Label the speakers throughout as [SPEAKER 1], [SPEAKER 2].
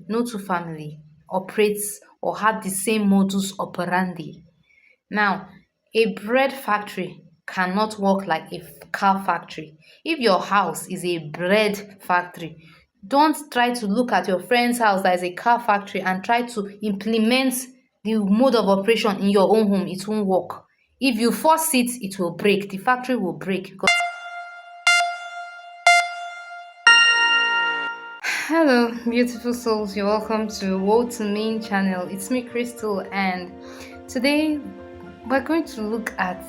[SPEAKER 1] no two family operates or have the same modus operandi. Now, a bread factory cannot work like a car factory. If your house is a bread factory, don't try to look at your friend's house that is a car factory and try to implement the mode of operation in your own home. It won't work. If you force it, it will break. The factory will break. Hello, beautiful souls. You're welcome to Woe to Main channel. It's me, Crystal, and today we're going to look at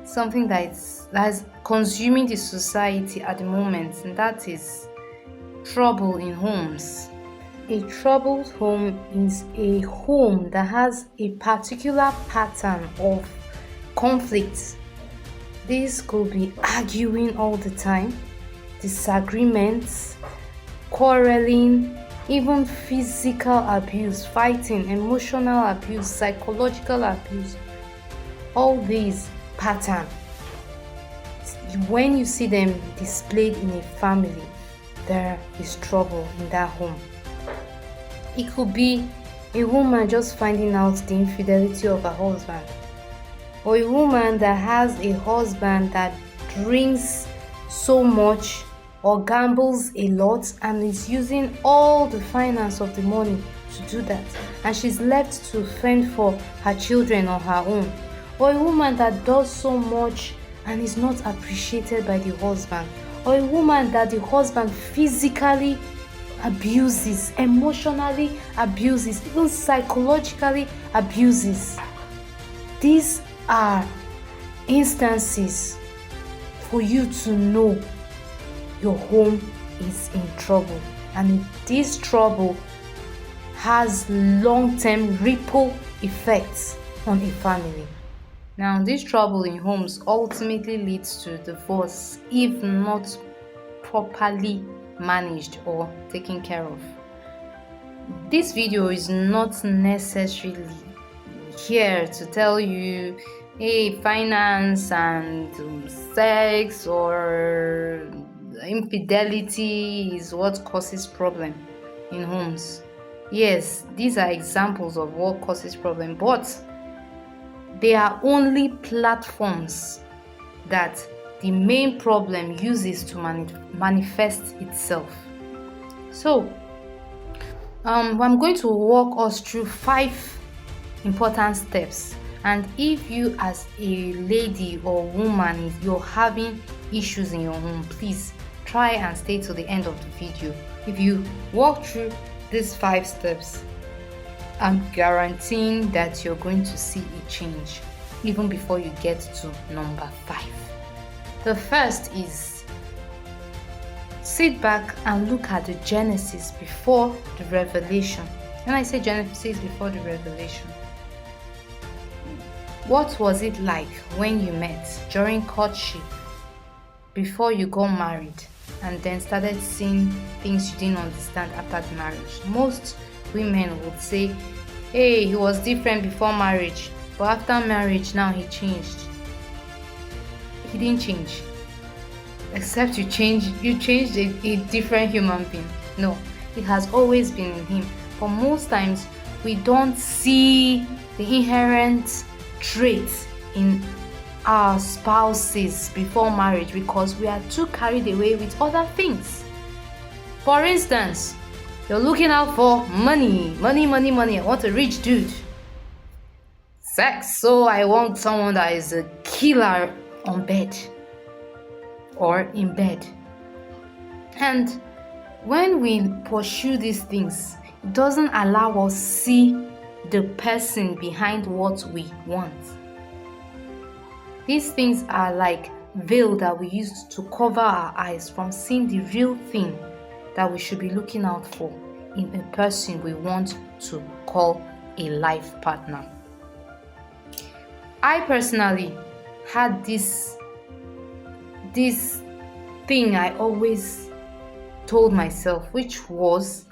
[SPEAKER 1] something that's consuming the society at the moment, and that is trouble in homes. A troubled home is a home that has a particular pattern of conflict. This could be arguing all the time, disagreements, quarreling, even physical abuse, fighting, emotional abuse, psychological abuse. All these patterns, when you see them displayed in a family, there is trouble in that home. It could be a woman just finding out the infidelity of her husband, or a woman that has a husband that drinks so much or gambles a lot and is using all the finance of the money to do that, and she's left to fend for her children on her own. Or a woman that does so much and is not appreciated by the husband. Or a woman that the husband physically abuses, emotionally abuses, even psychologically abuses. These are instances for you to know your home is in trouble, and this trouble has long-term ripple effects on a family. Now, this trouble in homes ultimately leads to divorce if not properly managed or taken care of. This video is not necessarily here to tell you, hey, finance and sex or infidelity is what causes problem in homes. Yes, these are examples of what causes problem, but they are only platforms that the main problem uses to manifest itself. So I'm going to walk us through 5 important steps, and if you as a lady or woman you're having issues in your home, please try and stay to the end of the video. If you walk through these 5 steps, I'm guaranteeing that you're going to see a change even before you get to number 5. The first is sit back and look at the Genesis before the Revelation. When I say Genesis before the Revelation, what was it like when you met during courtship, before you got married, and then started seeing things you didn't understand after the marriage? Most women would say, hey, he was different before marriage, but after marriage now he changed. He didn't change, except you changed a different human being. No, it has always been in him. But most times we don't see the inherent traits in our spouses before marriage because we are too carried away with other things. For instance, you're looking out for money. I want a rich dude. Sex, so I want someone that is a killer on bed or in bed. And when we pursue these things, it doesn't allow us see the person behind what we want. These things are like veil that we use to cover our eyes from seeing the real thing that we should be looking out for in a person we want to call a life partner. I personally had this thing I always told myself, which was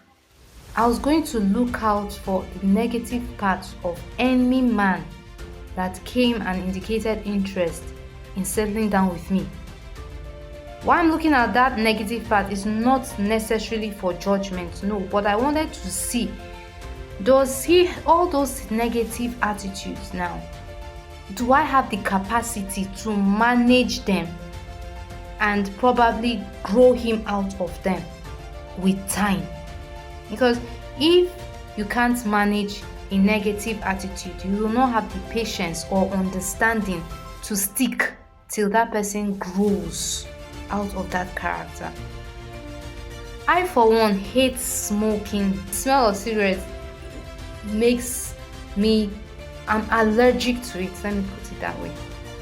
[SPEAKER 1] I was going to look out for the negative parts of any man that came and indicated interest in settling down with me. Why I'm looking at that negative part is not necessarily for judgment, no, but I wanted to see, does he, all those negative attitudes now, do I have the capacity to manage them and probably grow him out of them with time? Because if you can't manage a negative attitude, you will not have the patience or understanding to stick till that person grows out of that character. I, for one, hate smoking. The smell of cigarettes makes me, I'm allergic to it. Let me put it that way.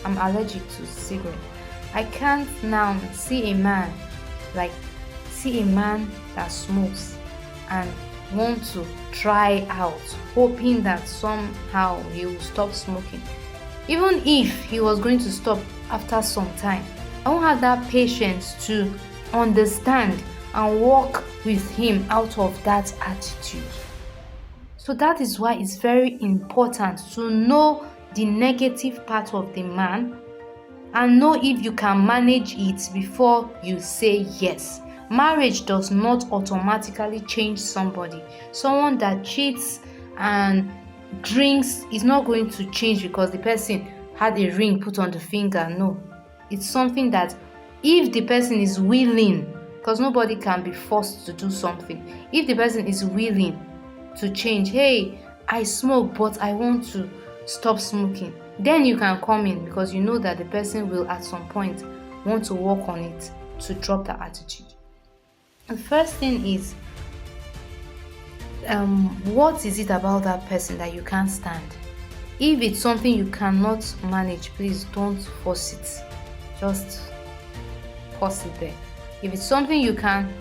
[SPEAKER 1] I'm allergic to cigarettes. I can't now see a man that smokes and want to try out, hoping that somehow he will stop smoking. Even if he was going to stop after some time, I won't have that patience to understand and walk with him out of that attitude. So that is why it's very important to know the negative part of the man and know if you can manage it before you say yes. Marriage does not automatically change somebody. Someone that cheats and drinks is not going to change because the person had a ring put on the finger. No. It's something that if the person is willing, because nobody can be forced to do something. If the person is willing to change, hey, I smoke but I want to stop smoking, then you can come in, because you know that the person will at some point want to work on it to drop that attitude. The first thing is, what is it about that person that you can't stand? If it's something you cannot manage, please don't force it. Just pause it there. If it's something you can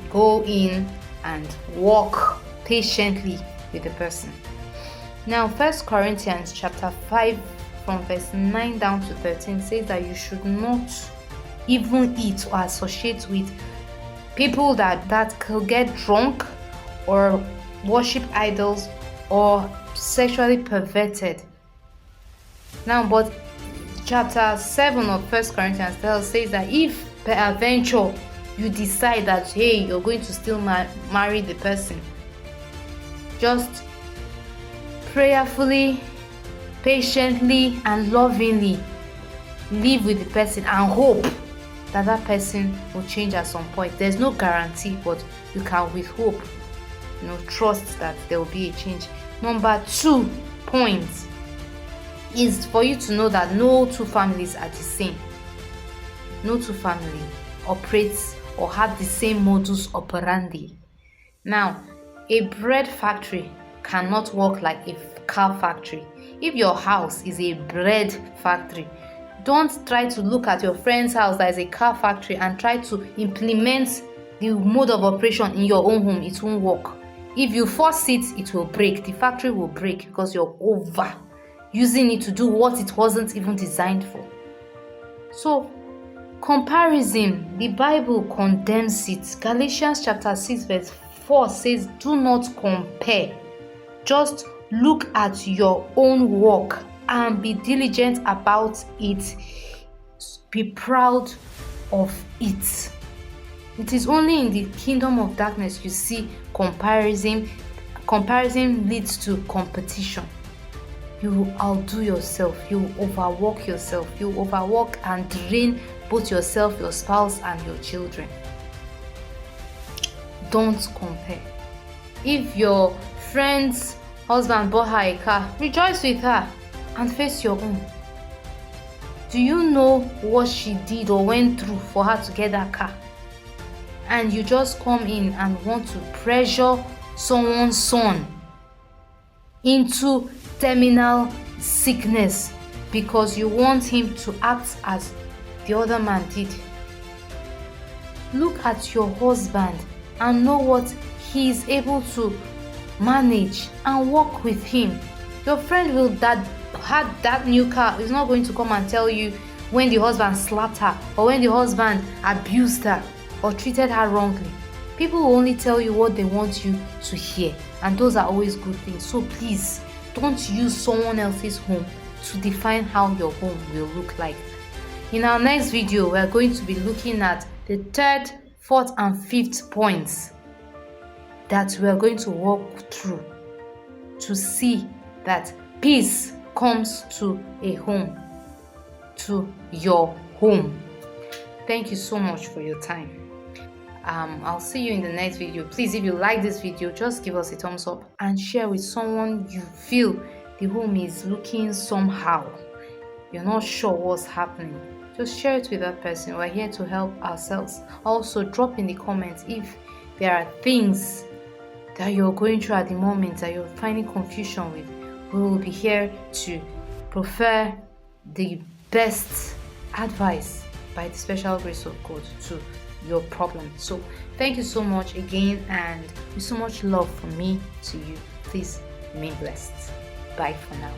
[SPEAKER 1] go in and walk patiently with the person. Now, 1 Corinthians chapter 5 from verse 9 down to 13 says that you should not even eat or associate with people that could get drunk or worship idols or sexually perverted. Now, but chapter 7 of 1 Corinthians says that if peradventure you decide that, hey, you're going to still marry the person, just prayerfully, patiently, and lovingly live with the person and hope that that person will change at some point. There's no guarantee, but you can with hope, trust that there will be a change. Number 2 point is for you to know that no two families are the same. No two family operates or have the same modus operandi. Now, a bread factory cannot work like a car factory. If your house is a bread factory, don't try to look at your friend's house that is a car factory and try to implement the mode of operation in your own home. It won't work. If you force it, it will break. The factory will break because you're over using it to do what it wasn't even designed for. So, comparison, the Bible condemns it. Galatians chapter 6 verse 4 says, do not compare. Just look at your own work and be diligent about it. Be proud of it. It is only in the kingdom of darkness you see comparison. Comparison leads to competition. You will outdo yourself. You will overwork yourself. You will overwork and drain both yourself, your spouse, and your children. Don't compare. If your friend's husband bought her a car, rejoice with her and face your own. Do you know what she did or went through for her to get that car? And you just come in and want to pressure someone's son into terminal sickness because you want him to act as the other man did. Look at your husband and know what he is able to manage and work with him. Your friend that had that new car is not going to come and tell you when the husband slapped her or when the husband abused her or treated her wrongly. People will only tell you what they want you to hear, and those are always good things. So please don't use someone else's home to define how your home will look like. In our next video, we are going to be looking at the third, fourth, and fifth points that we are going to walk through to see that peace comes to a home, to your home. Thank you so much for your time. I'll see you in the next video. Please, if you like this video, just give us a thumbs up and share with someone you feel the home is looking somehow. You're not sure what's happening. Just share it with that person. We're here to help ourselves. Also, drop in the comments if there are things that you're going through at the moment that you're finding confusion with. We will be here to prefer the best advice by the special grace of God to your problem. So thank you so much again, and with so much love from me to you. Please remain blessed. Bye for now.